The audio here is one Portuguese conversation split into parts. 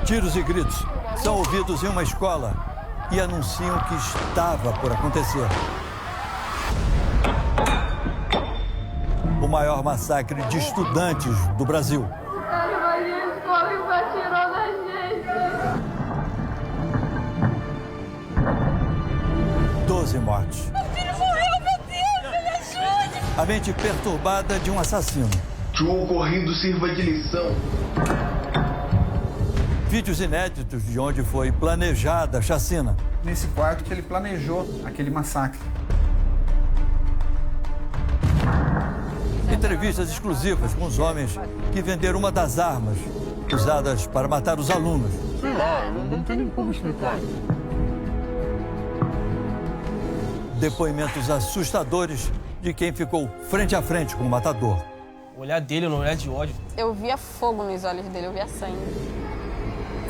Tiros e gritos são ouvidos em uma escola e anunciam o que estava por acontecer. O maior massacre de estudantes do Brasil. O cara invadiu a escola e atirou na gente. 12 mortes. Meu filho morreu, meu Deus, me ajude! A mente perturbada de um assassino. Que o ocorrido sirva de lição. Vídeos inéditos de onde foi planejada a chacina. Nesse quarto que ele planejou aquele massacre. Entrevistas exclusivas com os homens que venderam uma das armas usadas para matar os alunos. Sei lá, não tem nem como explicar. Depoimentos assustadores de quem ficou frente a frente com o matador. O olhar dele era um olhar de ódio. Eu via fogo nos olhos dele, eu via sangue.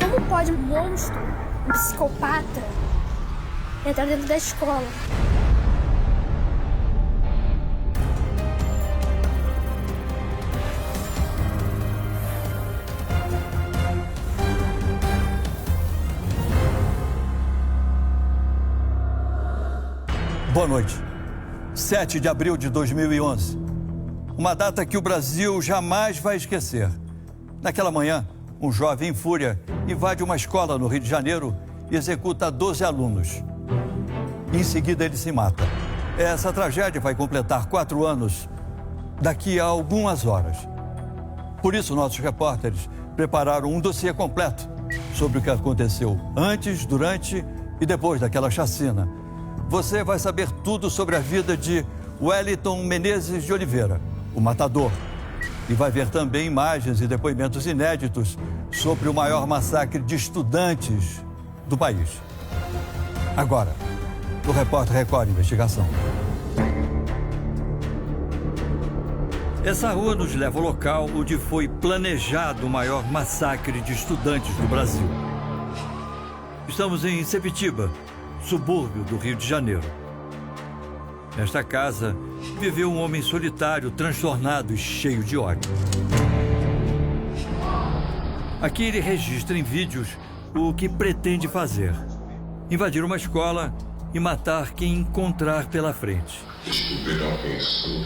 Como pode um monstro, um psicopata, entrar dentro da escola? Boa noite. 7 de abril de 2011. Uma data que o Brasil jamais vai esquecer. Naquela manhã, um jovem em fúria invade uma escola no Rio de Janeiro e executa 12 alunos. Em seguida, ele se mata. Essa tragédia vai completar 4 anos daqui a algumas horas. Por isso, nossos repórteres prepararam um dossiê completo sobre o que aconteceu antes, durante e depois daquela chacina. Você vai saber tudo sobre a vida de Wellington Menezes de Oliveira, o matador. E vai ver também imagens e depoimentos inéditos sobre o maior massacre de estudantes do país. Agora, o Repórter Record Investigação. Essa rua nos leva ao local onde foi planejado o maior massacre de estudantes do Brasil. Estamos em Sepitiba, subúrbio do Rio de Janeiro. Nesta casa, viveu um homem solitário, transtornado e cheio de ódio. Aqui ele registra em vídeos o que pretende fazer: invadir uma escola e matar quem encontrar pela frente. Desculpe, não pensou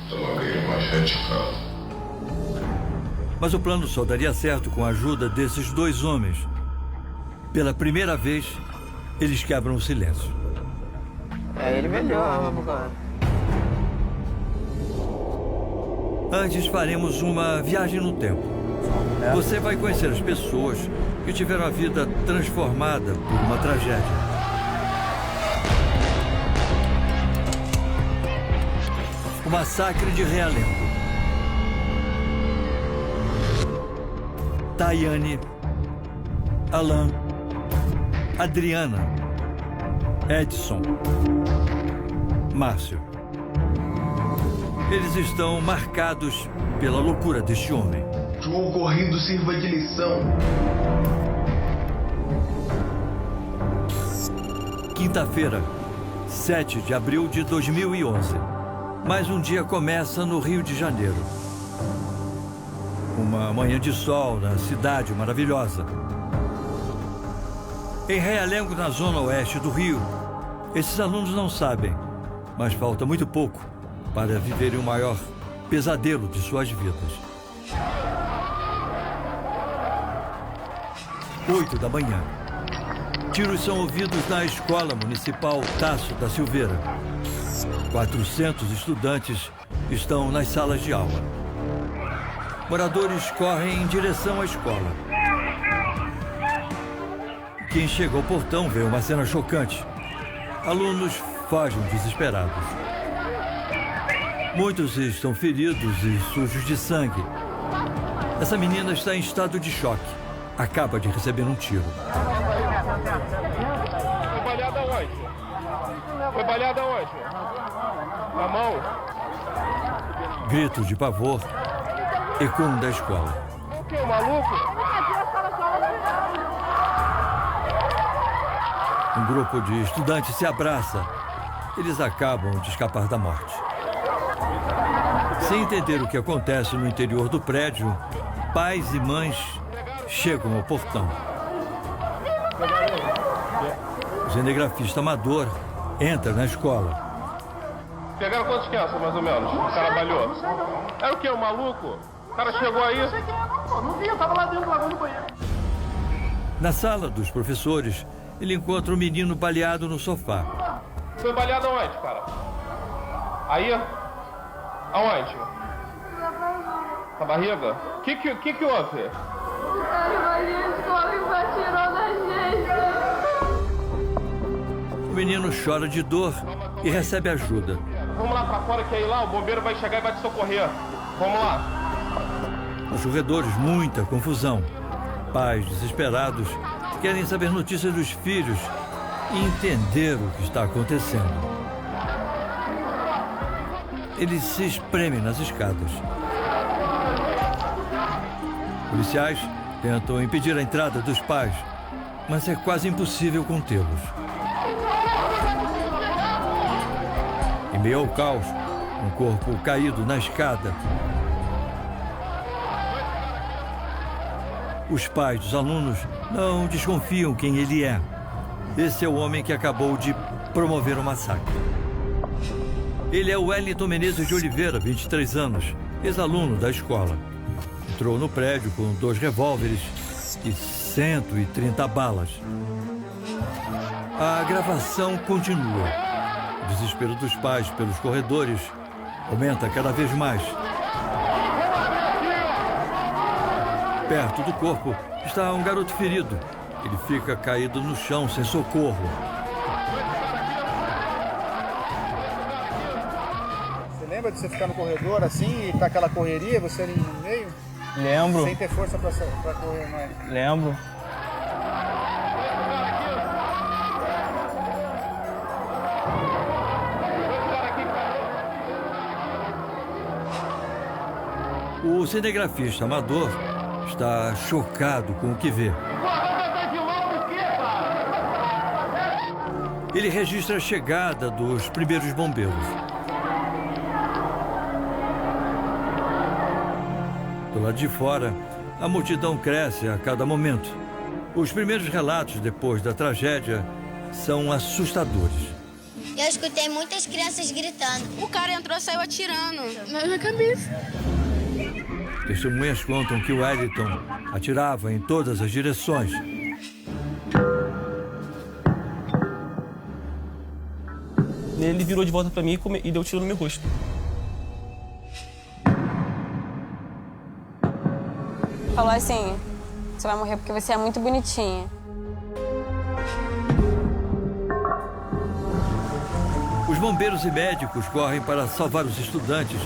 da maneira mais radical. Mas o plano só daria certo com a ajuda desses 2 homens. Pela primeira vez, eles quebram o silêncio. Ele vendeu a arma pro cara. Antes faremos uma viagem no tempo. Você vai conhecer as pessoas que tiveram a vida transformada por uma tragédia. O massacre de Realengo. Tayane, Alan, Adriana, Edson, Márcio. Eles estão marcados pela loucura deste homem. Que o ocorrido sirva de lição. Quinta-feira, 7 de abril de 2011. Mais um dia começa no Rio de Janeiro. Uma manhã de sol na cidade maravilhosa. Em Realengo, na zona oeste do Rio, esses alunos não sabem, mas falta muito pouco para viverem o maior pesadelo de suas vidas. 8 da manhã. Tiros são ouvidos na Escola Municipal Tasso da Silveira. 400 estudantes estão nas salas de aula. Moradores correm em direção à escola. Quem chega ao portão vê uma cena chocante. Alunos fogem desesperados. Muitos estão feridos e sujos de sangue. Essa menina está em estado de choque. Acaba de receber um tiro. Foi baleada onde? Foi baleada onde? Na mão? Gritos de pavor ecoam da escola. O que, maluco? Um grupo de estudantes se abraça. Eles acabam de escapar da morte. Sem entender o que acontece no interior do prédio, pais e mães chegam ao portão. O cinegrafista amador entra na escola. Pegaram quantas crianças, mais ou menos? O cara trabalhou. Era o quê? Um maluco? O cara chegou aí... Não vi, eu tava lá dentro, lavando o banheiro. Na sala dos professores, ele encontra um menino baleado no sofá. Foi baleado aonde, cara? Aí? Aonde? Na barriga? O que houve? A irmãzinha de escola atirou na gente. O menino chora de dor e recebe ajuda. Vamos lá pra fora que aí lá o bombeiro vai chegar e vai te socorrer. Vamos lá. Nos corredores, muita confusão. Pais desesperados querem saber notícias dos filhos e entender o que está acontecendo. Eles se espremem nas escadas. Policiais tentam impedir a entrada dos pais, mas é quase impossível contê-los. Em meio ao caos, um corpo caído na escada. Os pais dos alunos não desconfiam quem ele é. Esse é o homem que acabou de promover o massacre. Ele é o Wellington Menezes de Oliveira, 23 anos, ex-aluno da escola. Entrou no prédio com 2 revólveres e 130 balas. A gravação continua. O desespero dos pais pelos corredores aumenta cada vez mais. Perto do corpo está um garoto ferido. Ele fica caído no chão sem socorro. Você lembra de você ficar no corredor assim e tá aquela correria, você ali no meio? Lembro. Sem ter força pra correr mais? Lembro. O cinegrafista amador está chocado com o que vê. Ele registra a chegada dos primeiros bombeiros. Do lado de fora, a multidão cresce a cada momento. Os primeiros relatos depois da tragédia são assustadores. Eu escutei muitas crianças gritando. O cara entrou e saiu atirando na minha cabeça. Testemunhas contam que o Wellington atirava em todas as direções. Ele virou de volta pra mim e deu tiro no meu rosto. Falou assim, você vai morrer porque você é muito bonitinha. Os bombeiros e médicos correm para salvar os estudantes.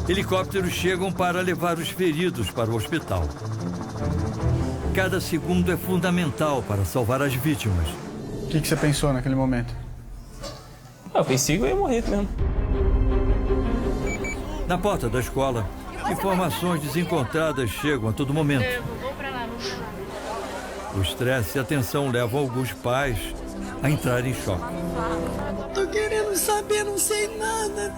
Helicópteros chegam para levar os feridos para o hospital. Cada segundo é fundamental para salvar as vítimas. O que você pensou naquele momento? Eu pensei que eu ia morrer mesmo. Na porta da escola, informações desencontradas chegam a todo momento. O estresse e a tensão levam alguns pais a entrarem em choque. Tô querendo saber, não sei nada.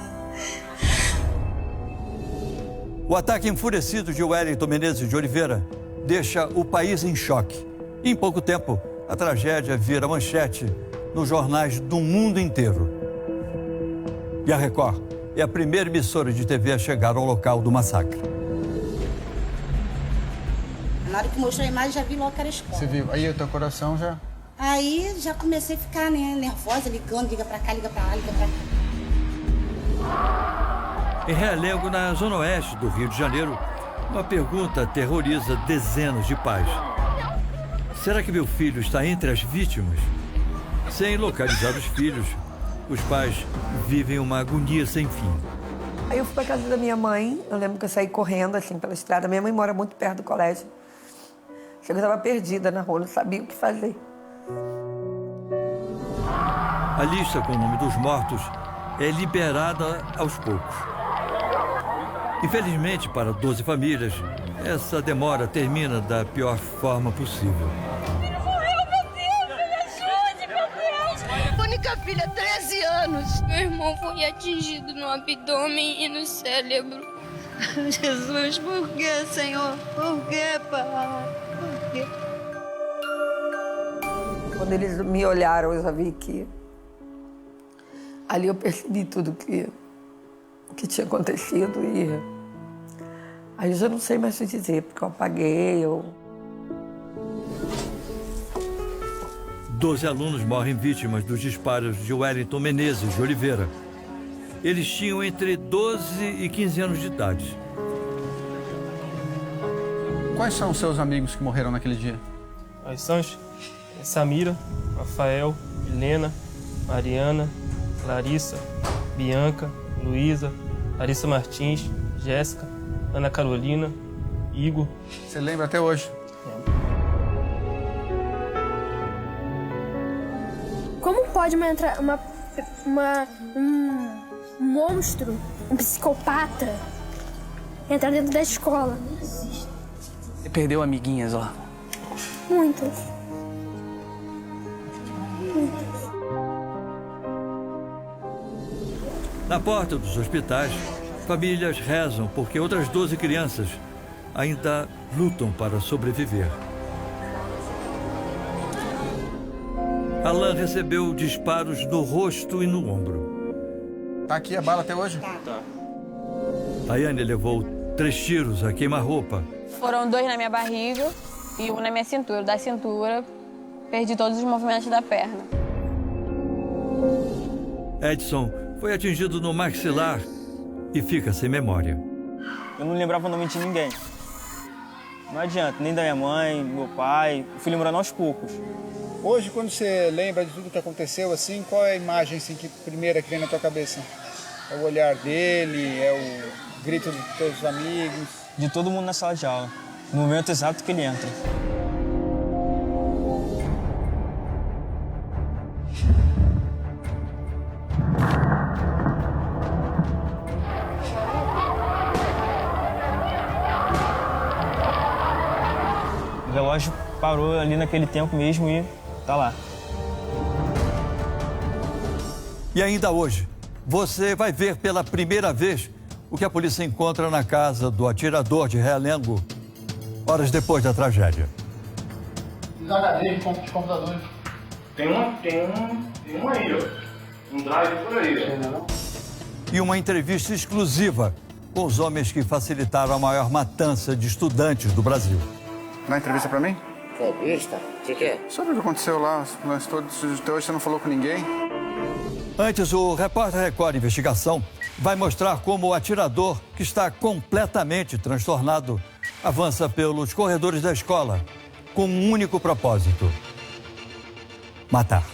O ataque enfurecido de Wellington Menezes de Oliveira deixa o país em choque. Em pouco tempo, a tragédia vira manchete nos jornais do mundo inteiro. E a Record é a primeira emissora de TV a chegar ao local do massacre. Na hora que mostrou a imagem, já vi logo que era escola. Você viu? Aí o teu coração já... Aí já comecei a ficar nervosa, ligando, liga pra cá, liga pra lá, liga pra cá. Em Realengo, na zona oeste do Rio de Janeiro, uma pergunta aterroriza dezenas de pais. Será que meu filho está entre as vítimas? Sem localizar os filhos, os pais vivem uma agonia sem fim. Aí eu fui pra casa da minha mãe, eu lembro que eu saí correndo assim pela estrada. Minha mãe mora muito perto do colégio. Chegou, eu estava perdida na rua, não sabia o que fazer. A lista com o nome dos mortos é liberada aos poucos. Infelizmente, para 12 famílias, essa demora termina da pior forma possível. Morreu, meu Deus! Me ajude, meu Deus! Única filha, 13 anos. Meu irmão foi atingido no abdômen e no cérebro. Jesus, por que, Senhor? Por que, Pai? Por quê? Quando eles me olharam, eu já vi que... Ali eu percebi tudo que tinha acontecido e... Aí eu já não sei mais o que dizer, porque eu apaguei, 12 alunos morrem vítimas dos disparos de Wellington Menezes de Oliveira. Eles tinham entre 12 e 15 anos de idade. Quais são os seus amigos que morreram naquele dia? Aí são Samira, Rafael, Helena, Mariana, Larissa, Bianca, Luísa, Larissa Martins, Jéssica, Ana Carolina, Igor. Você lembra até hoje? Como pode um monstro, um psicopata, entrar dentro da escola? Você perdeu amiguinhas lá? Muitas. Na porta dos hospitais, famílias rezam porque outras 12 crianças ainda lutam para sobreviver. Alan recebeu disparos no rosto e no ombro. Tá aqui a bala até hoje? Tá. Tayane levou 3 tiros a queima-roupa. Foram 2 na minha barriga e 1 na minha cintura. Da cintura, perdi todos os movimentos da perna. Edson foi atingido no maxilar e fica sem memória. Eu não lembrava o nome de ninguém. Não adianta, nem da minha mãe, meu pai. Eu fui lembrando aos poucos. Hoje, quando você lembra de tudo que aconteceu, assim, qual é a imagem assim, primeira que vem na tua cabeça? É o olhar dele, é o grito dos teus amigos? De todo mundo na sala de aula, no momento exato que ele entra. O relógio parou ali naquele tempo mesmo e tá lá. E ainda hoje, você vai ver pela primeira vez o que a polícia encontra na casa do atirador de Realengo, horas depois da tragédia. Os HDs de computadores. Tem um aí, ó. Um drive por aí, ó. E uma entrevista exclusiva com os homens que facilitaram a maior matança de estudantes do Brasil. Dá entrevista pra mim? Entrevista? De quê? Sobre o que aconteceu lá, nós todos, até hoje você não falou com ninguém? Antes, o Repórter Record Investigação vai mostrar como o atirador, que está completamente transtornado, avança pelos corredores da escola com um único propósito: matar.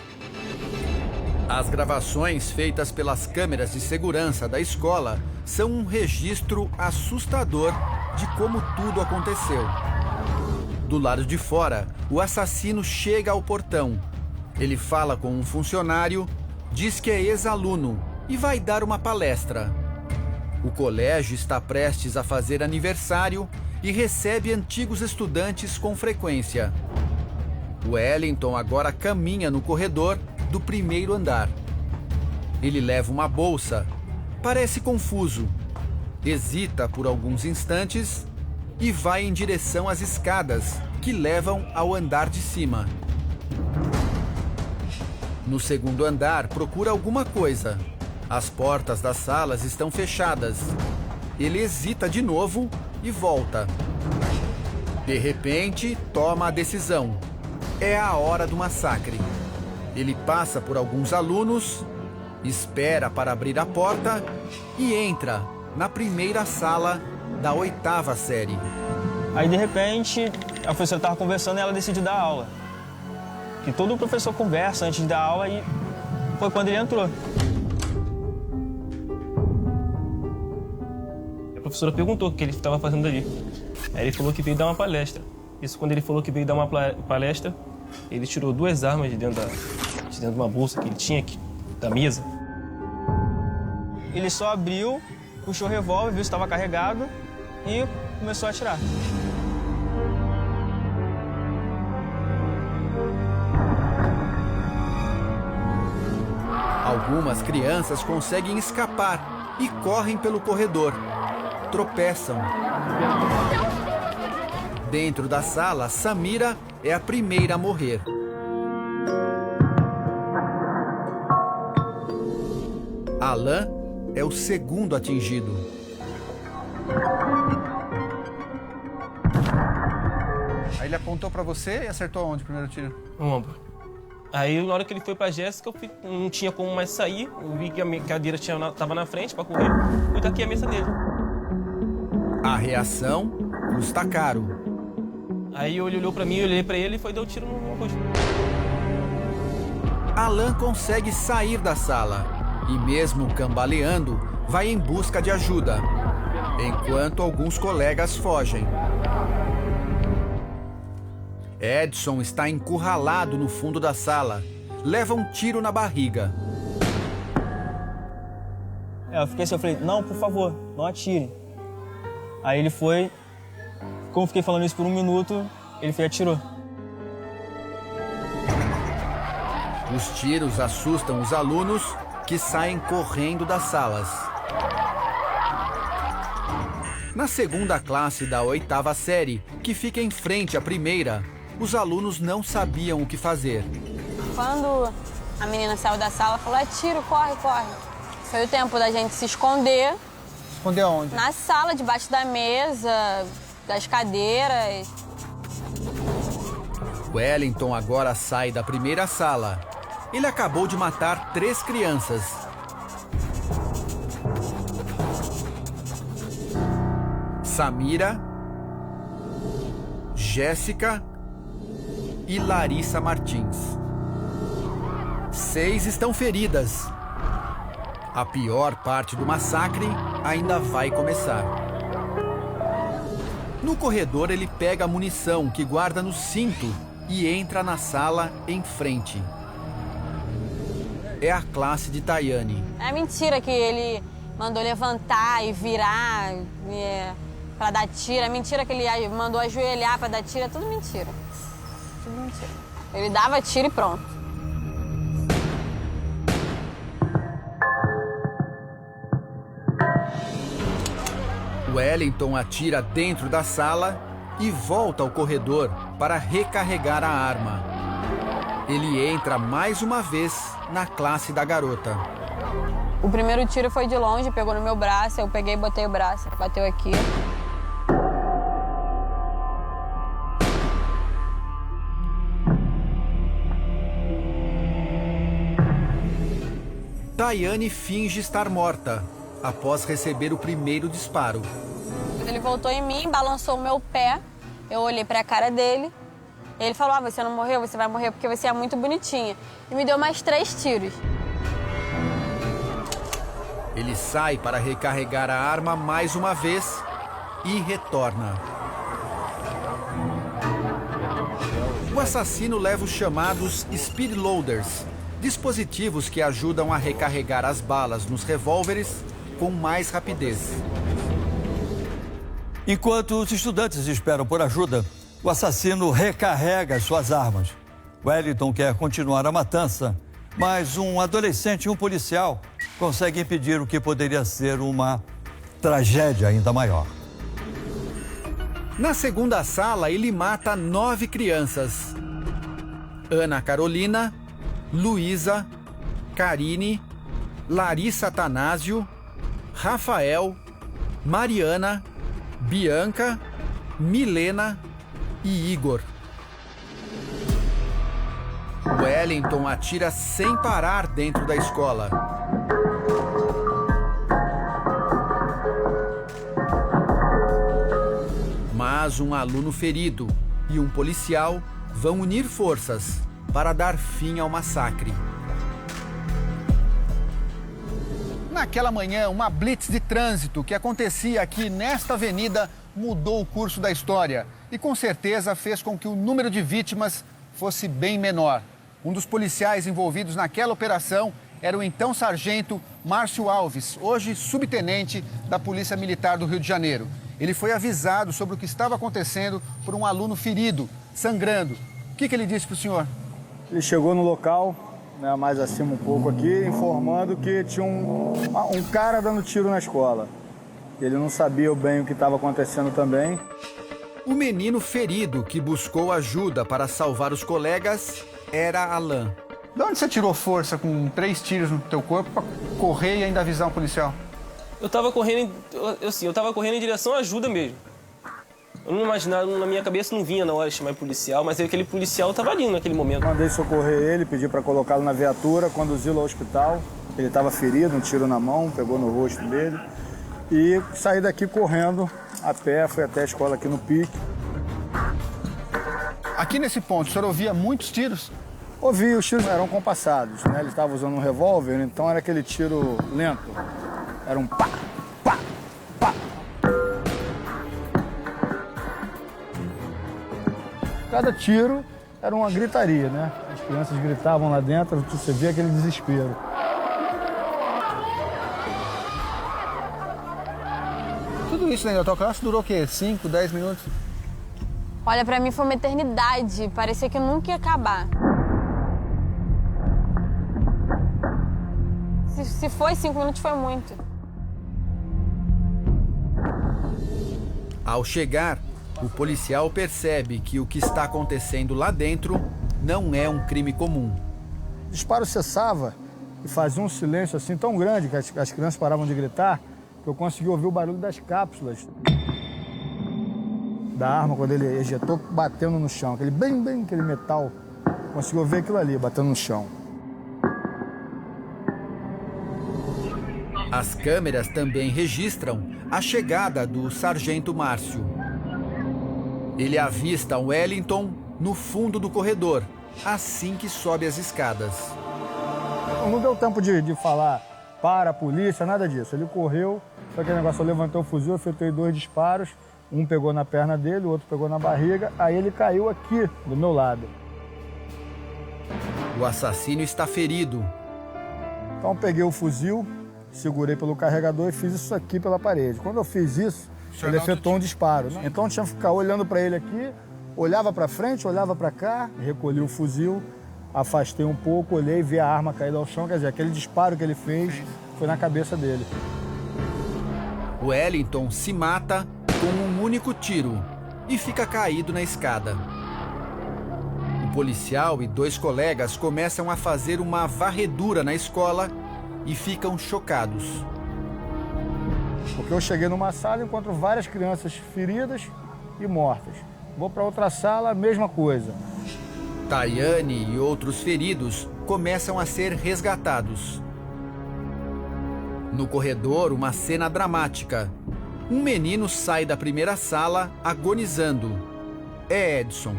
As gravações feitas pelas câmeras de segurança da escola são um registro assustador de como tudo aconteceu. Do lado de fora, o assassino chega ao portão. Ele fala com um funcionário, diz que é ex-aluno e vai dar uma palestra. O colégio está prestes a fazer aniversário e recebe antigos estudantes com frequência. O Wellington agora caminha no corredor do primeiro andar. Ele leva uma bolsa, parece confuso, hesita por alguns instantes e vai em direção às escadas que levam ao andar de cima. No segundo andar, procura alguma coisa. As portas das salas estão fechadas. Ele hesita de novo e volta. De repente, toma a decisão. É a hora do massacre. Ele passa por alguns alunos, espera para abrir a porta e entra na primeira sala da 8ª série. Aí, de repente, a professora estava conversando e ela decidiu dar aula. Que todo professor conversa antes de dar aula e foi quando ele entrou. A professora perguntou o que ele estava fazendo ali. Aí ele falou que veio dar uma palestra. Isso, quando ele falou que veio dar uma palestra, ele tirou 2 armas de dentro de uma bolsa que ele tinha aqui, da mesa. Ele só abriu, puxou o revólver, viu se estava carregado e começou a atirar. Algumas crianças conseguem escapar e correm pelo corredor. tropeçam. Dentro da sala, Samira é a primeira a morrer. Alan é o segundo atingido. Aí ele apontou pra você e acertou onde o primeiro tiro? No ombro. Aí, na hora que ele foi pra Jéssica, não tinha como mais sair. Eu vi que a minha cadeira tava na frente pra correr. Fui taquei a mesa nele. A reação custa caro. Aí ele olhou pra mim, eu olhei pra ele e foi dar o tiro no rosto. Alan consegue sair da sala e, mesmo cambaleando, vai em busca de ajuda, enquanto alguns colegas fogem. Edson está encurralado no fundo da sala. Leva um tiro na barriga. Eu fiquei assim, eu falei, não, por favor, não atire. Aí ele foi, como eu fiquei falando isso por 1 minuto, ele foi e atirou. Os tiros assustam os alunos que saem correndo das salas. Na segunda classe da 8ª série, que fica em frente à primeira, os alunos não sabiam o que fazer. Quando a menina saiu da sala, falou, tiro, corre, corre. Foi o tempo da gente se esconder. Esconder onde? Na sala, debaixo da mesa, das cadeiras. Wellington agora sai da primeira sala. Ele acabou de matar 3 crianças. Samira, Jéssica e Larissa Martins. 6 estão feridas. A pior parte do massacre ainda vai começar. No corredor, ele pega a munição que guarda no cinto e entra na sala em frente. É a classe de Tayane. É mentira que ele mandou levantar e virar pra dar tiro. É mentira que ele mandou ajoelhar pra dar tiro. É tudo mentira. Tudo mentira. Ele dava tiro e pronto. Wellington atira dentro da sala e volta ao corredor para recarregar a arma. Ele entra mais uma vez na classe da garota. O primeiro tiro foi de longe, pegou no meu braço, eu peguei e botei o braço, bateu aqui. Tayane finge estar morta após receber o primeiro disparo. Ele voltou em mim, balançou o meu pé, eu olhei pra cara dele. Ele falou, você não morreu, você vai morrer porque você é muito bonitinha. E me deu mais 3 tiros. Ele sai para recarregar a arma mais uma vez e retorna. O assassino leva os chamados speed loaders, dispositivos que ajudam a recarregar as balas nos revólveres com mais rapidez. Enquanto os estudantes esperam por ajuda, o assassino recarrega suas armas. Wellington quer continuar a matança, mas um adolescente e um policial conseguem impedir o que poderia ser uma tragédia ainda maior. Na segunda sala, ele mata 9 crianças. Ana Carolina, Luísa, Karine, Larissa Atanásio, Rafael, Mariana, Bianca, Milena e Igor. Wellington atira sem parar dentro da escola. Mas um aluno ferido e um policial vão unir forças para dar fim ao massacre. Naquela manhã, uma blitz de trânsito que acontecia aqui nesta avenida mudou o curso da história e com certeza fez com que o número de vítimas fosse bem menor. Um dos policiais envolvidos naquela operação era o então sargento Márcio Alves, hoje subtenente da Polícia Militar do Rio de Janeiro. Ele foi avisado sobre o que estava acontecendo por um aluno ferido, sangrando. O que ele disse para o senhor? Ele chegou no local, mais acima um pouco aqui, informando que tinha um cara dando tiro na escola. Ele não sabia bem o que estava acontecendo também. O menino ferido que buscou ajuda para salvar os colegas era Alan. De onde você tirou força com 3 tiros no teu corpo para correr e ainda avisar um policial? Eu tava correndo, eu tava correndo em direção à ajuda mesmo. Eu não imaginava, na minha cabeça não vinha na hora de chamar policial, mas aquele policial tava ali naquele momento. Mandei socorrer ele, pedi para colocá-lo na viatura, conduzi-lo ao hospital. Ele estava ferido, um tiro na mão, pegou no rosto dele. E saí daqui correndo a pé, fui até a escola aqui no Pique. Aqui nesse ponto, o senhor ouvia muitos tiros? Ouvi, os tiros eram compassados, né? Ele estava usando um revólver, então era aquele tiro lento. Era um pá, pá, pá. Cada tiro era uma gritaria, né? As crianças gritavam lá dentro, você via aquele desespero. Tudo isso dentro da tua classe durou o quê? 5, 10 minutos? Olha, pra mim foi uma eternidade. Parecia que eu nunca ia acabar. Se foi 5 minutos, foi muito. Ao chegar, o policial percebe que o que está acontecendo lá dentro não é um crime comum. O disparo cessava e fazia um silêncio assim tão grande que as crianças paravam de gritar, que eu consegui ouvir o barulho das cápsulas da arma quando ele ejetou, batendo no chão. Aquele bem, aquele metal. Consegui ouvir aquilo ali, batendo no chão. As câmeras também registram a chegada do sargento Márcio. Ele avista Wellington no fundo do corredor, assim que sobe as escadas. Não deu tempo de falar para a polícia, nada disso. Ele correu, foi aquele negócio, eu levantei o fuzil, efetuei 2 disparos. Um pegou na perna dele, o outro pegou na barriga, aí ele caiu aqui, do meu lado. O assassino está ferido. Então eu peguei o fuzil, segurei pelo carregador e fiz isso aqui pela parede. Quando eu fiz isso, ele efetuou um disparo. Então eu tinha que ficar olhando para ele aqui, olhava para frente, olhava para cá, recolhi o fuzil, afastei um pouco, olhei e vi a arma cair ao chão. Quer dizer, aquele disparo que ele fez foi na cabeça dele. Wellington se mata com um único tiro e fica caído na escada. O policial e 2 colegas começam a fazer uma varredura na escola e ficam chocados. Porque eu cheguei numa sala e encontro várias crianças feridas e mortas. Vou para outra sala, mesma coisa. Tayane e outros feridos começam a ser resgatados. No corredor, uma cena dramática. Um menino sai da primeira sala agonizando. É Edson.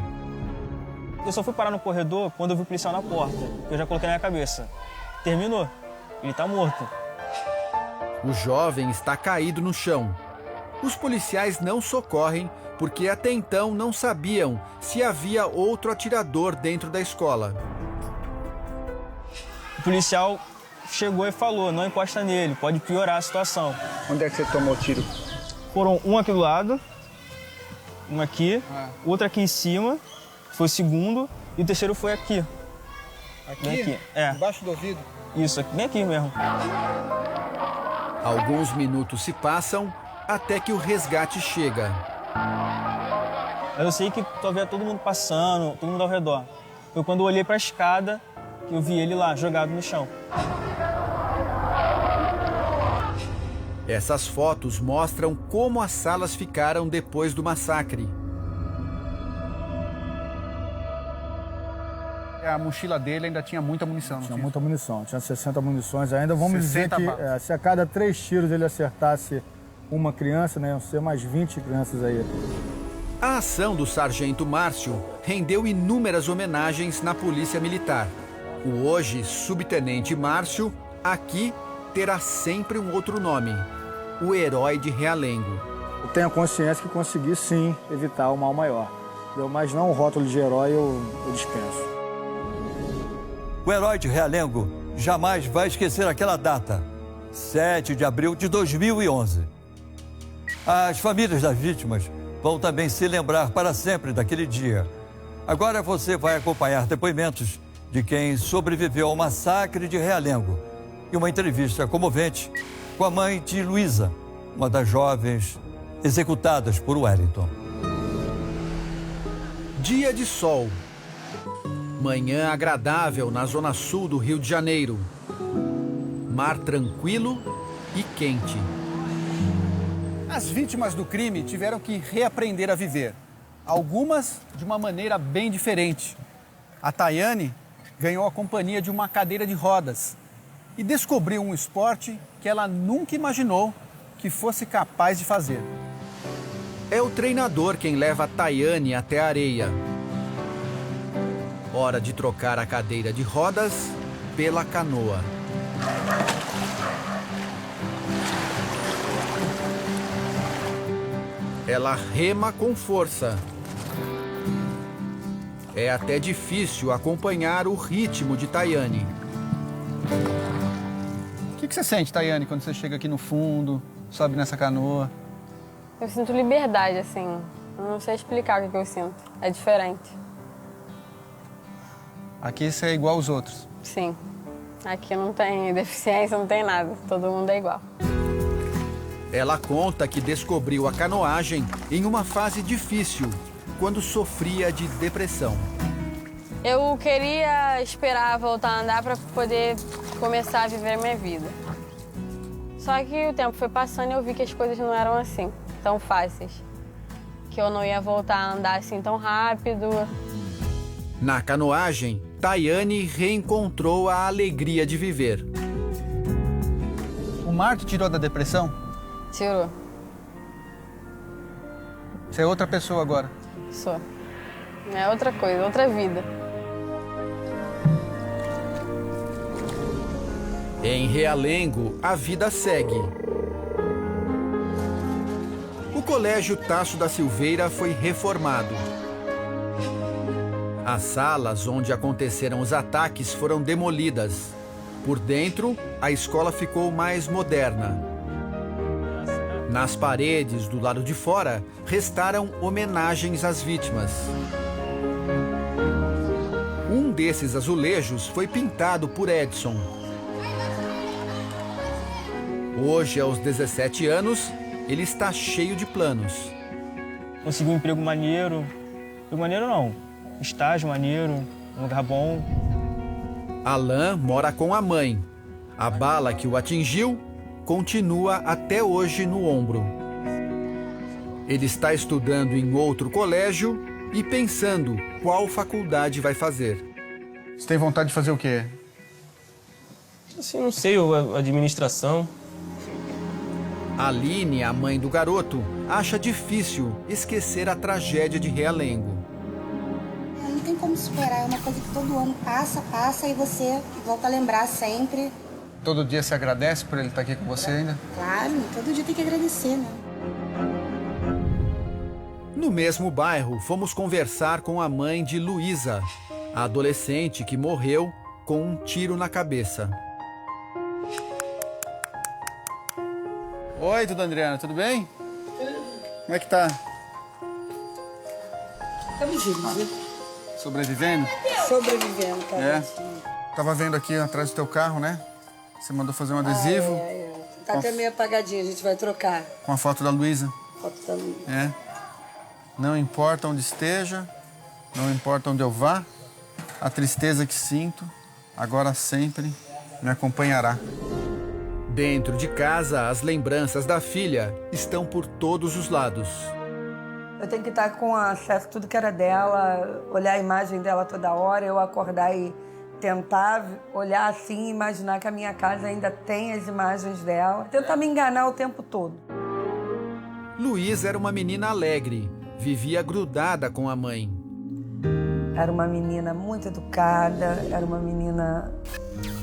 Eu só fui parar no corredor quando eu vi o policial na porta. Eu já coloquei na minha cabeça. Terminou. Ele tá morto. O jovem está caído no chão. Os policiais não socorrem porque até então não sabiam se havia outro atirador dentro da escola. O policial chegou e falou, não encosta nele, pode piorar a situação. Onde é que você tomou tiro? Foram um aqui do lado, um aqui, outro aqui em cima, foi o segundo, e o terceiro foi aqui. Aqui? Bem aqui. É. Embaixo do ouvido? Isso, bem aqui mesmo. Alguns minutos se passam até que o resgate chega. Eu sei que via todo mundo passando, todo mundo ao redor. Foi quando eu olhei para a escada que eu vi ele lá, jogado no chão. Essas fotos mostram como as salas ficaram depois do massacre. A mochila dele ainda tinha muita munição. Tinha muita munição, tinha 60 munições ainda. Vamos dizer que balas. Se a cada 3 tiros ele acertasse uma criança, né, iam ser mais 20 crianças aí. A ação do sargento Márcio rendeu inúmeras homenagens na Polícia Militar. O hoje subtenente Márcio, aqui, terá sempre um outro nome: o herói de Realengo. Eu tenho a consciência que consegui, sim, evitar o mal maior. Mas não o rótulo de herói eu dispenso. O herói de Realengo jamais vai esquecer aquela data, 7 de abril de 2011. As famílias das vítimas vão também se lembrar para sempre daquele dia. Agora você vai acompanhar depoimentos de quem sobreviveu ao massacre de Realengo e uma entrevista comovente com a mãe de Luísa, uma das jovens executadas por Wellington. Dia de sol. Manhã agradável na zona sul do Rio de Janeiro. Mar tranquilo e quente. As vítimas do crime tiveram que reaprender a viver. Algumas de uma maneira bem diferente. A Tayane ganhou a companhia de uma cadeira de rodas e descobriu um esporte que ela nunca imaginou que fosse capaz de fazer. É o treinador quem leva a Tayane até a areia. Hora de trocar a cadeira de rodas pela canoa. Ela rema com força. É até difícil acompanhar o ritmo de Tayane. O que você sente, Tayane, quando você chega aqui no fundo, sobe nessa canoa? Eu sinto liberdade, assim. Eu não sei explicar o que eu sinto. É diferente. Aqui você é igual aos outros? Sim. Aqui não tem deficiência, não tem nada. Todo mundo é igual. Ela conta que descobriu a canoagem em uma fase difícil, quando sofria de depressão. Eu queria esperar voltar a andar para poder começar a viver minha vida. Só que o tempo foi passando e eu vi que as coisas não eram assim, tão fáceis. Que eu não ia voltar a andar assim tão rápido. Na canoagem, Tayane reencontrou a alegria de viver. O mar te tirou da depressão? Tirou. Você é outra pessoa agora? Sou. É outra coisa, outra vida. Em Realengo, a vida segue. O Colégio Tasso da Silveira foi reformado. As salas onde aconteceram os ataques foram demolidas. Por dentro, a escola ficou mais moderna. Nas paredes do lado de fora, restaram homenagens às vítimas. Um desses azulejos foi pintado por Edson. Hoje, aos 17 anos, ele está cheio de planos. Consegui um emprego maneiro. Emprego maneiro não, estágio maneiro, um lugar bom. Alan mora com a mãe. A bala que o atingiu continua até hoje no ombro. Ele está estudando em outro colégio e pensando qual faculdade vai fazer. Você tem vontade de fazer o quê? Assim, não sei, administração. Aline, a mãe do garoto, acha difícil esquecer a tragédia de Realengo. Não tem como superar, é uma coisa que todo ano passa e você volta a lembrar sempre. Todo dia você agradece por ele estar aqui com você ainda? Claro, todo dia tem que agradecer, né? No mesmo bairro, fomos conversar com a mãe de Luísa, a adolescente que morreu com um tiro na cabeça. Oi, tudo, Adriana, tudo bem? Como é que tá? Estamos vivos. Sobrevivendo? Sobrevivendo, tá? É. Tava vendo aqui atrás do teu carro, né? Você mandou fazer um adesivo. Tá até meio apagadinho, a gente vai trocar. Com a foto da Luísa. Foto da Luísa. É. Não importa onde esteja, não importa onde eu vá, a tristeza que sinto, agora sempre me acompanhará. Dentro de casa, as lembranças da filha estão por todos os lados. Eu tenho que estar com acesso a tudo que era dela, olhar a imagem dela toda hora, eu acordar e tentar olhar assim e imaginar que a minha casa ainda tem as imagens dela. Tentar me enganar o tempo todo. Luísa era uma menina alegre, vivia grudada com a mãe. Era uma menina muito educada, era uma menina,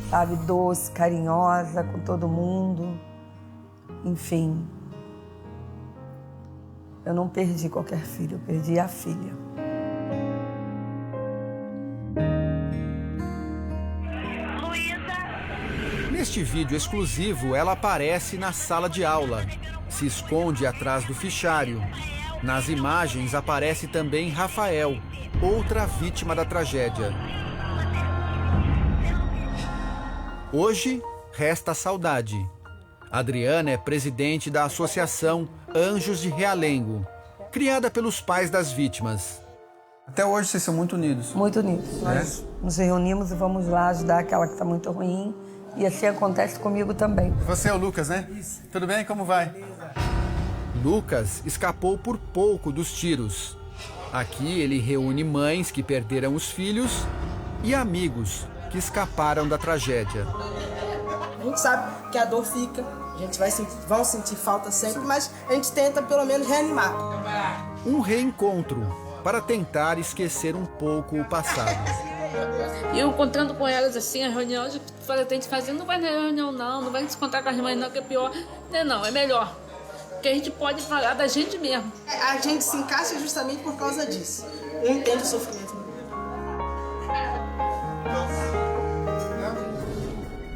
sabe, doce, carinhosa com todo mundo. Enfim, eu não perdi qualquer filho, eu perdi a filha. Neste vídeo exclusivo, ela aparece na sala de aula, se esconde atrás do fichário. Nas imagens aparece também Rafael, outra vítima da tragédia. Hoje, resta a saudade. Adriana é presidente da associação Anjos de Realengo, criada pelos pais das vítimas. Até hoje vocês são muito unidos? Muito unidos. Nós nos reunimos e vamos lá ajudar aquela que está muito ruim. E assim acontece comigo também. Você é o Lucas, né? Isso. Tudo bem? Como vai? Lucas escapou por pouco dos tiros. Aqui ele reúne mães que perderam os filhos e amigos que escaparam da tragédia. A gente sabe que a dor fica, a gente vão sentir falta sempre, mas a gente tenta pelo menos reanimar. Um reencontro para tentar esquecer um pouco o passado. E eu contando com elas assim, a reunião, tem que fazer, não vai na reunião não vai se encontrar com as mães não, que é pior. Não, é melhor. Porque a gente pode falar da gente mesmo. A gente se encaixa justamente por causa disso. Um entende o sofrimento.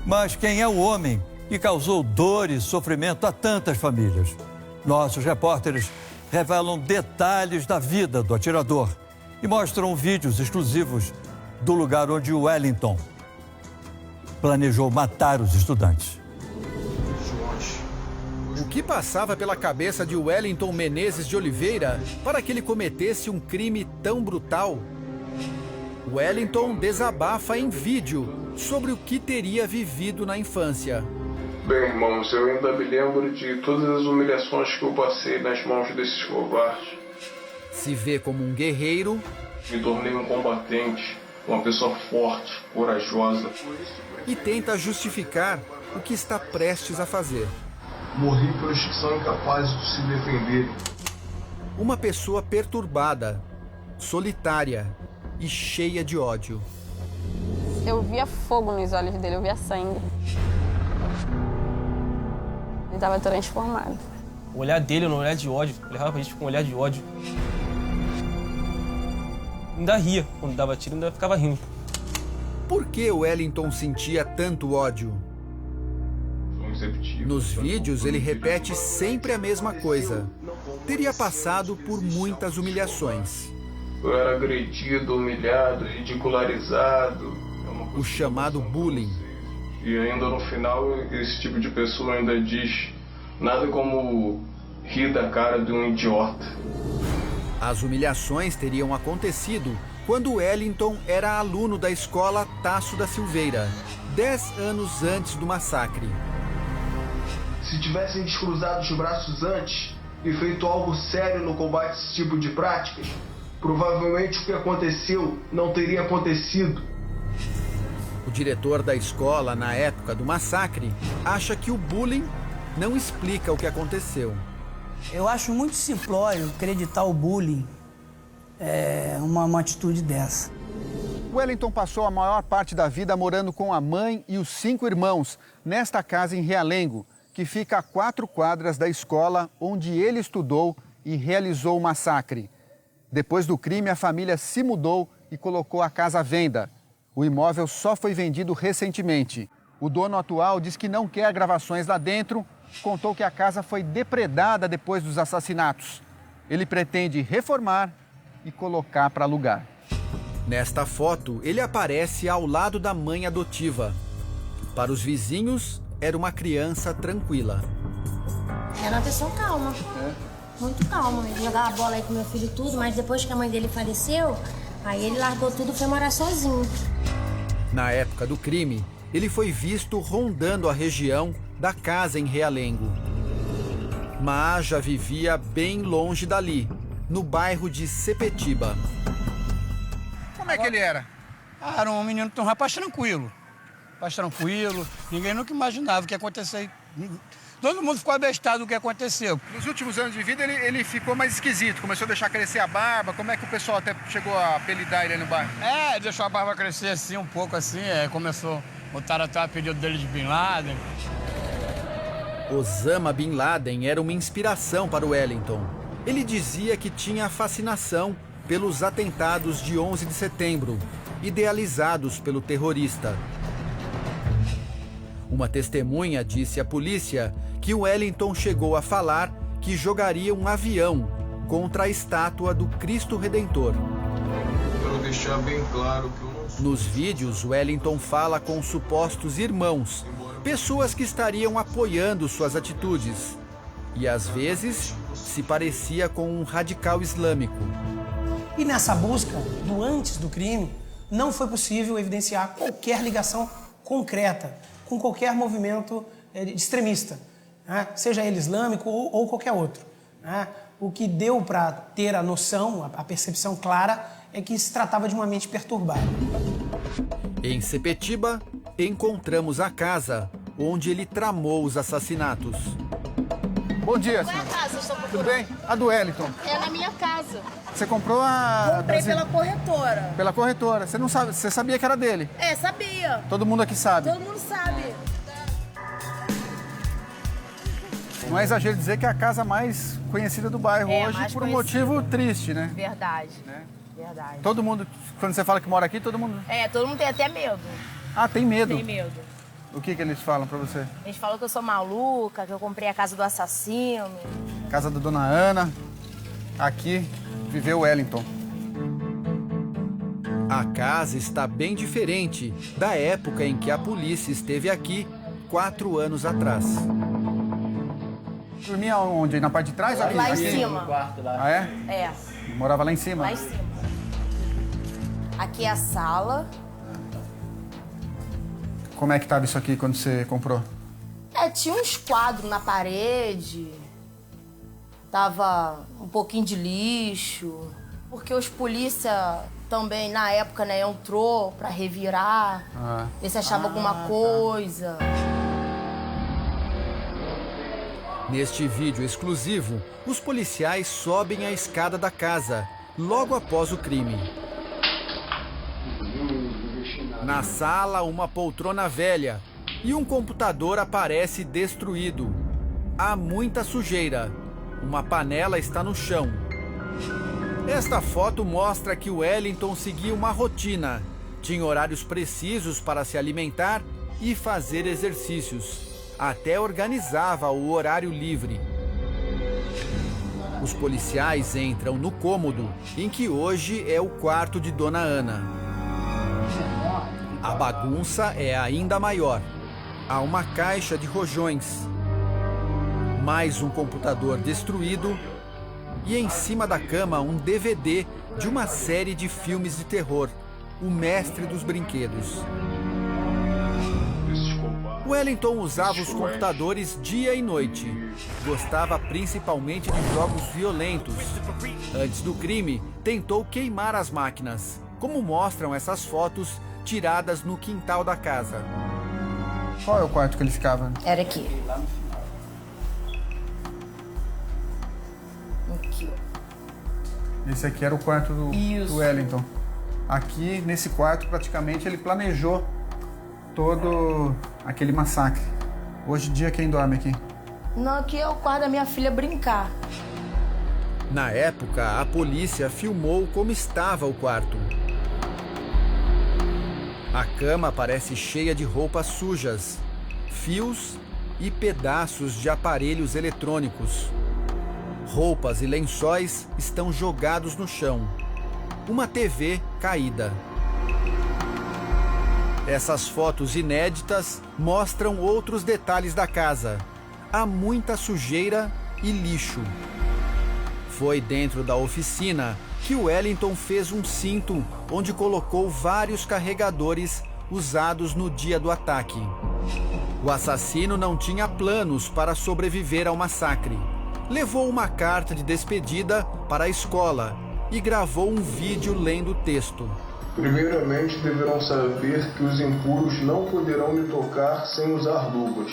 Mas quem é o homem que causou dor e sofrimento a tantas famílias? Nossos repórteres revelam detalhes da vida do atirador e mostram vídeos exclusivos do lugar onde o Wellington planejou matar os estudantes. O que passava pela cabeça de Wellington Menezes de Oliveira para que ele cometesse um crime tão brutal? Wellington desabafa em vídeo sobre o que teria vivido na infância. Bem, irmãos, eu ainda me lembro de todas as humilhações que eu passei nas mãos desses covardes. Se vê como um guerreiro. Me tornei um combatente, uma pessoa forte, corajosa. E tenta justificar o que está prestes a fazer. Morri pelos que são incapazes de se defenderem. Uma pessoa perturbada, solitária e cheia de ódio. Eu via fogo nos olhos dele, eu via sangue. Ele estava transformado. O olhar dele era um olhar de ódio. Ele levava pra gente com um olhar de ódio. Ainda ria. Quando dava tiro, ainda ficava rindo. Por que o Wellington sentia tanto ódio? Nos vídeos, ele repete sempre a mesma coisa. Teria passado por muitas humilhações. Eu era agredido, humilhado, ridicularizado. O chamado bullying. E ainda no final, esse tipo de pessoa ainda diz nada como rir da cara de um idiota. As humilhações teriam acontecido quando Wellington era aluno da escola Tasso da Silveira, 10 anos antes do massacre. Se tivessem descruzado os braços antes e feito algo sério no combate a esse tipo de práticas, provavelmente o que aconteceu não teria acontecido. O diretor da escola, na época do massacre, acha que o bullying não explica o que aconteceu. Eu acho muito simplório acreditar o bullying uma atitude dessa. Wellington passou a maior parte da vida morando com a mãe e os 5 irmãos, nesta casa em Realengo, que fica a 4 quadras da escola onde ele estudou e realizou o massacre. Depois do crime, a família se mudou e colocou a casa à venda. O imóvel só foi vendido recentemente. O dono atual diz que não quer gravações lá dentro, contou que a casa foi depredada depois dos assassinatos. Ele pretende reformar e colocar para alugar. Nesta foto, ele aparece ao lado da mãe adotiva. Para os vizinhos, era uma criança tranquila. Era uma pessoa calma, muito calma. Ele jogava bola aí com meu filho e tudo, mas depois que a mãe dele faleceu, aí ele largou tudo e foi morar sozinho. Na época do crime, ele foi visto rondando a região da casa em Realengo. Mas já vivia bem longe dali, no bairro de Sepetiba. Como é que ele era? Era um menino, um rapaz tranquilo. Ninguém nunca imaginava o que ia acontecer. Todo mundo ficou abestado do que aconteceu. Nos últimos anos de vida, ele ficou mais esquisito. Começou a deixar crescer a barba. Como é que o pessoal até chegou a apelidar ele no bairro? Deixou a barba crescer assim, um pouco assim. Começou, botaram até o apelido dele de Bin Laden. Osama Bin Laden era uma inspiração para o Wellington. Ele dizia que tinha fascinação pelos atentados de 11 de setembro, idealizados pelo terrorista. Uma testemunha disse à polícia que Wellington chegou a falar que jogaria um avião contra a estátua do Cristo Redentor. Quero deixar bem claro que eu não sou... Nos vídeos, Wellington fala com supostos irmãos Pessoas que estariam apoiando suas atitudes. E às vezes se parecia com um radical islâmico. E nessa busca do antes do crime, não foi possível evidenciar qualquer ligação concreta com qualquer movimento extremista, né? Seja ele islâmico ou qualquer outro, né? O que deu para ter a noção, a percepção clara, é que se tratava de uma mente perturbada. Em Sepetiba, encontramos a casa onde ele tramou os assassinatos. Bom dia, Qual é a senhora. casa que eu estou Tudo procurando? bem? A do Wellington. É na minha casa. Você comprou a... Comprei pela corretora. Pela corretora. Você não sabe, você sabia que era dele? É, sabia. Todo mundo aqui sabe. Todo mundo sabe. Não é exagero dizer que é a casa mais conhecida do bairro hoje mais por um conhecida. motivo triste, né? Verdade. Verdade. Todo mundo, quando você fala que mora aqui, todo mundo... Todo mundo tem até medo. Ah, tem medo? Tem medo. O que eles falam pra você? Eles falam que eu sou maluca, que eu comprei a casa do assassino. Casa da Dona Ana. Aqui viveu o Wellington. A casa está bem diferente da época em que a polícia esteve aqui 4 anos atrás. Dormia onde? Na parte de trás? Aqui? Lá em Aqui? cima. Ah, é? É, Morava lá em cima? lá em cima. Aqui é a sala. Como é que tava isso aqui quando você comprou? Tinha uns quadros na parede. Tava um pouquinho de lixo. Porque os polícia também, na época, né, entrou pra revirar. Ver se achava alguma coisa. Neste vídeo exclusivo, os policiais sobem a escada da casa, logo após o crime. Na sala, uma poltrona velha e um computador aparece destruído. Há muita sujeira. Uma panela está no chão. Esta foto mostra que o Wellington seguia uma rotina. Tinha horários precisos para se alimentar e fazer exercícios. Até organizava o horário livre. Os policiais entram no cômodo, em que hoje é o quarto de Dona Ana. A bagunça é ainda maior. Há uma caixa de rojões, mais um computador destruído e em cima da cama um DVD de uma série de filmes de terror, O Mestre dos Brinquedos. Wellington usava os computadores dia e noite. Gostava principalmente de jogos violentos. Antes do crime, tentou queimar as máquinas, como mostram essas fotos tiradas no quintal da casa. Qual é o quarto que ele ficava? Era aqui. Aqui. Esse aqui era o quarto do Wellington. Aqui, nesse quarto, praticamente, ele planejou todo aquele massacre. Hoje em dia, quem dorme aqui? Não, aqui é o quarto da minha filha brincar. Na época, a polícia filmou como estava o quarto. A cama parece cheia de roupas sujas, fios e pedaços de aparelhos eletrônicos. Roupas e lençóis estão jogados no chão. Uma TV caída. Essas fotos inéditas mostram outros detalhes da casa. Há muita sujeira e lixo. Foi dentro da oficina que o Wellington fez um cinto onde colocou vários carregadores usados no dia do ataque. O assassino não tinha planos para sobreviver ao massacre. Levou uma carta de despedida para a escola e gravou um vídeo lendo o texto. Primeiramente, deverão saber que os impuros não poderão me tocar sem usar luvas.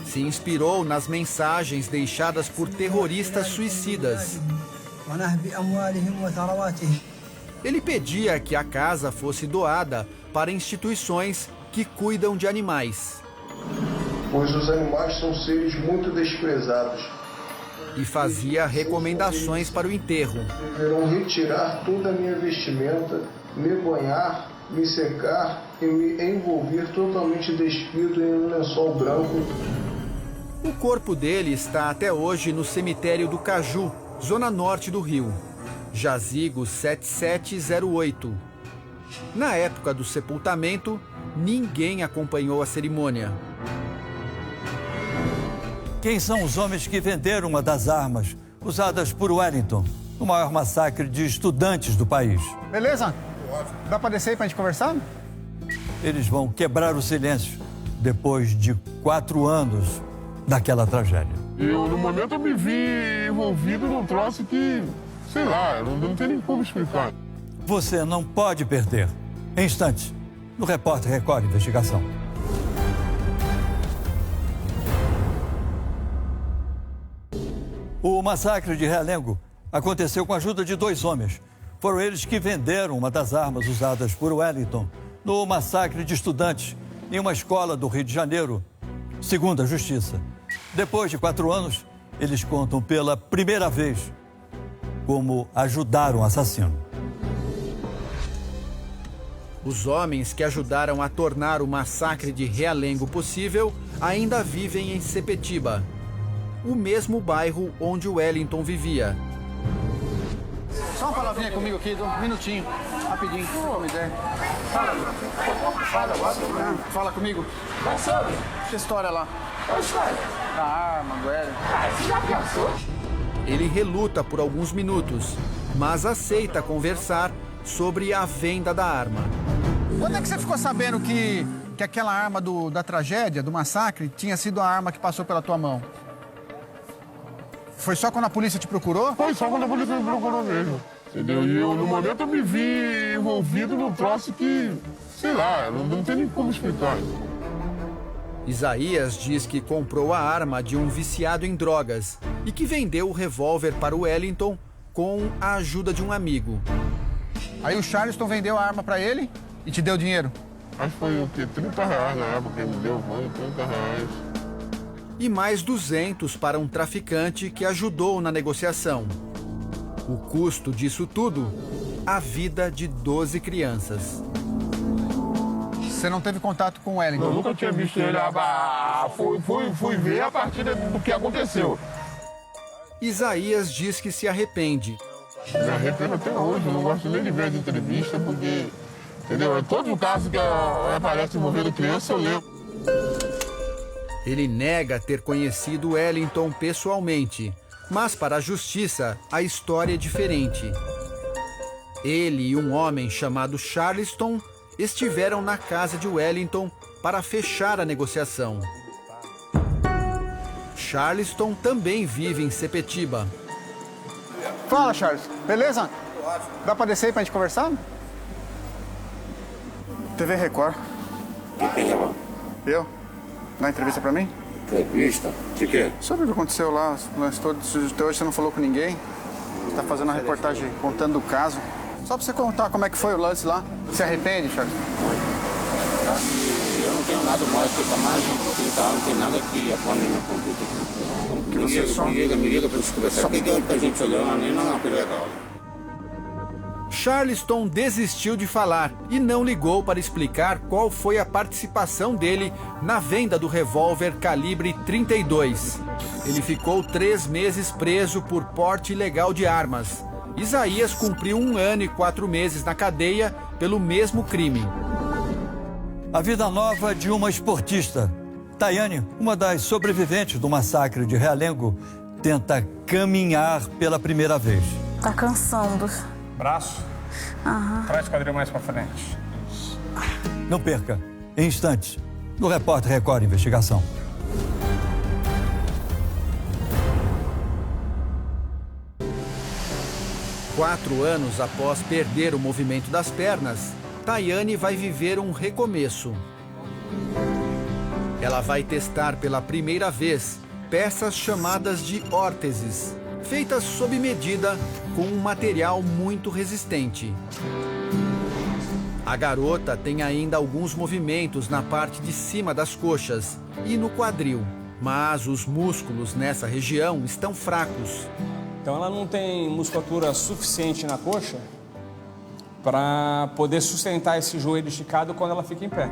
Se inspirou nas mensagens deixadas por terroristas suicidas. Ele pedia que a casa fosse doada para instituições que cuidam de animais. Pois os animais são seres muito desprezados. E fazia recomendações para o enterro. Deverão retirar toda a minha vestimenta, me banhar, me secar e me envolver totalmente despido em um lençol branco. O corpo dele está até hoje no cemitério do Caju, zona norte do Rio. Jazigo 7708. Na época do sepultamento, ninguém acompanhou a cerimônia. Quem são os homens que venderam uma das armas usadas por Wellington no maior massacre de estudantes do país? Beleza? Dá para descer aí pra gente conversar? Eles vão quebrar o silêncio depois de 4 anos daquela tragédia. No momento, eu me vi envolvido num troço que, sei lá, não tem nem como explicar. Você não pode perder. Em instantes, no Repórter Record Investigação. O massacre de Realengo aconteceu com a ajuda de 2 homens. Foram eles que venderam uma das armas usadas por Wellington no massacre de estudantes em uma escola do Rio de Janeiro, segundo a Justiça. Depois de 4 anos, eles contam pela primeira vez como ajudaram o assassino. Os homens que ajudaram a tornar o massacre de Realengo possível ainda vivem em Sepetiba, o mesmo bairro onde Wellington vivia. Só uma palavrinha comigo aqui, um minutinho, rapidinho, uma ideia. Fala comigo. Que história lá? Da arma, do Wellington. Ele reluta por alguns minutos, mas aceita conversar sobre a venda da arma. Quando é que você ficou sabendo que aquela arma da tragédia, do massacre, tinha sido a arma que passou pela tua mão? Foi só quando a polícia te procurou? Foi só quando a polícia me procurou mesmo, entendeu? E no momento, eu me vi envolvido num troço que, sei lá, não tem nem como explicar. Isaías diz que comprou a arma de um viciado em drogas e que vendeu o revólver para o Wellington com a ajuda de um amigo. Aí o Charleston vendeu a arma para ele e te deu dinheiro? Acho que foi o quê? R$30 na época que ele me deu, R$30. E mais 200 para um traficante que ajudou na negociação. O custo disso tudo, a vida de 12 crianças. Você não teve contato com o Wellington? Eu nunca tinha visto ele. Fui ver a partir do que aconteceu. Isaías diz que se arrepende. Me arrependo até hoje, eu não gosto nem de ver as entrevistas, porque, entendeu? É todo caso que aparece envolvendo criança, eu lembro. Ele nega ter conhecido Wellington pessoalmente, mas para a justiça, a história é diferente. Ele e um homem chamado Charleston estiveram na casa de Wellington para fechar a negociação. Charleston também vive em Sepetiba. Fala, Charles. Beleza? Dá pra descer aí pra gente conversar? TV Record. Eu? Dá entrevista pra mim? Entrevista? De quê? Sobre o que aconteceu lá. Até hoje você não falou com ninguém. Você tá fazendo uma reportagem contando o caso. Só pra você contar como é que foi o lance lá. Se arrepende, Charles? Eu não tenho nada mais que mais não tem nada que aponte no computador. Que você só... Me liga pra gente conversar. Só que deu pra gente olhando e não é uma coisa legal. Charleston desistiu de falar e não ligou para explicar qual foi a participação dele na venda do revólver calibre 32. Ele ficou 3 meses preso por porte ilegal de armas. Isaías cumpriu 1 ano e 4 meses na cadeia pelo mesmo crime. A vida nova de uma esportista. Tayane, uma das sobreviventes do massacre de Realengo, tenta caminhar pela primeira vez. Tá cansando. Braço. Aham. Traz o quadril mais pra frente. Não perca, em instantes, no Repórter Record Investigação. Quatro anos após perder o movimento das pernas, Tayane vai viver um recomeço. Ela vai testar pela primeira vez peças chamadas de órteses, feitas sob medida com um material muito resistente. A garota tem ainda alguns movimentos na parte de cima das coxas e no quadril, mas os músculos nessa região estão fracos. Então ela não tem musculatura suficiente na coxa para poder sustentar esse joelho esticado quando ela fica em pé.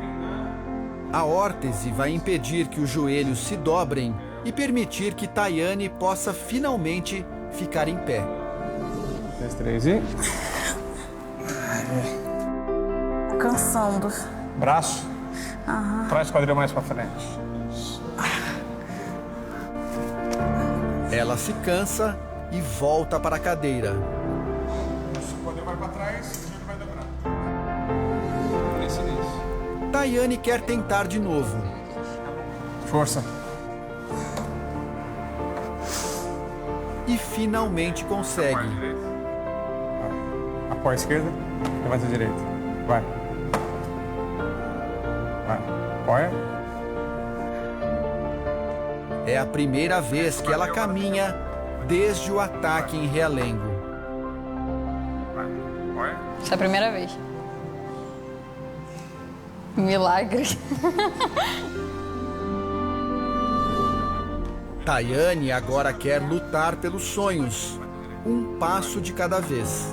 A órtese vai impedir que os joelhos se dobrem e permitir que Tayane possa finalmente ficar em pé. 2, 3 e... Cansando. Braço. Traz o quadril mais pra frente. Ela se cansa e volta para a cadeira. O quadril vai pra trás, o joelho vai dobrar. Isso. Tayane quer tentar de novo. Força. E finalmente consegue. Apoia a esquerda, levanta a direita. Vai. Apoia. É a primeira vez que ela caminha desde o ataque em Realengo. Essa é a primeira vez. Milagre. Tayane agora quer lutar pelos sonhos, um passo de cada vez.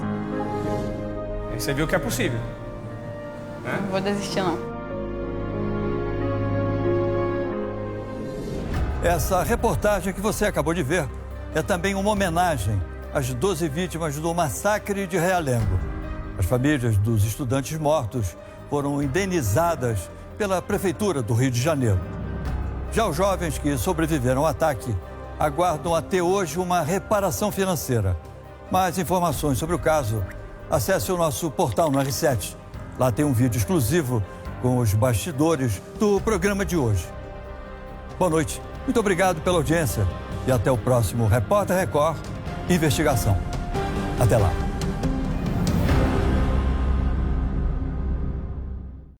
Aí você viu que é possível. Não vou desistir, não. Essa reportagem que você acabou de ver é também uma homenagem às 12 vítimas do massacre de Realengo. As famílias dos estudantes mortos foram indenizadas pela Prefeitura do Rio de Janeiro. Já os jovens que sobreviveram ao ataque aguardam até hoje uma reparação financeira. Mais informações sobre o caso, acesse o nosso portal no R7. Lá tem um vídeo exclusivo com os bastidores do programa de hoje. Boa noite, muito obrigado pela audiência e até o próximo Repórter Record Investigação. Até lá.